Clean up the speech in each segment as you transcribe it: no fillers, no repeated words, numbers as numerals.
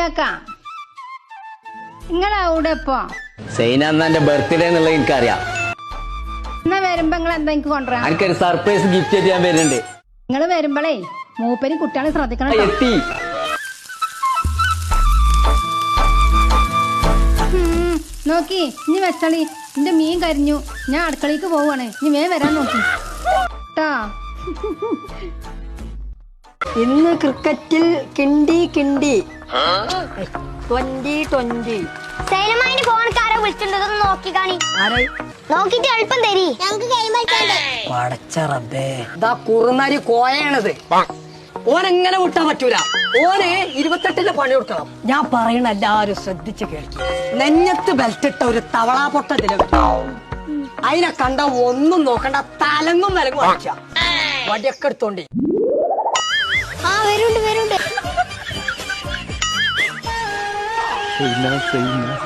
മുസ്ലിയാക്ക നിങ്ങളവിടെ ഇപ്പൊ സൈന എന്നെ ബർത്ത്ഡേ എന്നുള്ളത് എനിക്കറിയാം. എന്നാ വരുമ്പോ നിങ്ങൾ എന്താ എനിക്ക് കൊണ്ടുവരാ? എനിക്കൊരു സർപ്രൈസ് ഗിഫ്റ്റ് ആയിട്ട് ഞാൻ വരുന്നുണ്ട്. നിങ്ങൾ വരുമ്പോളേ മൂപ്പരും കുട്ടികളെ ശ്രദ്ധിക്കണം. എത്തി നോക്കി ഇനി വെച്ചളി, എന്റെ മീൻ കരിഞ്ഞു, ഞാൻ അടുക്കളയ്ക്ക് പോവാണ്, ഇനി വേ വരാൻ നോക്കി ട്ടാ. ഇന്ന് ക്രിക്കറ്റിൽ കിണ്ടി 2020 സൈനമായിന് ഫോൺക്കാരെ വിളിച്ചിട്ടുണ്ടോ നോക്കി കാണി. നോക്കിട്ട് എളുപ്പം തരി, ഞങ്ങക്ക് ഗെയിം കളിക്കണ്ടേ. പടച്ച റബ്ബേ, ഇതാ കുറുനരി കോയാണത്. ഓനെങ്ങനെ വിട്ടാൻ പറ്റൂല. ഓന് 28 പണി കൊടുക്കണം. ഞാൻ പറയണ എല്ലാരും ശ്രദ്ധിച്ച് കേൾക്കും. നെഞ്ഞത്ത് ബെൽറ്റിട്ട ഒരു തവളാ പൊട്ടതില് അതിനെ കണ്ട ഒന്നും നോക്കണ്ട, തലങ്ങും വിലങ്ങും അടിച്ച വടിയൊക്കെ എടുത്തോണ്ടി. ആ വരുണ്ട്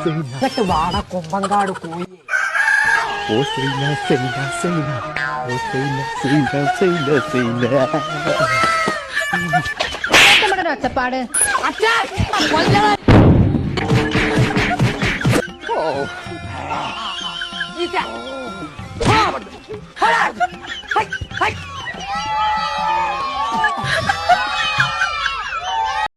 എന്നിട്ട് വാട കൊമ്പങ്കാട് പോയി. ഒച്ചപ്പാട് Oh.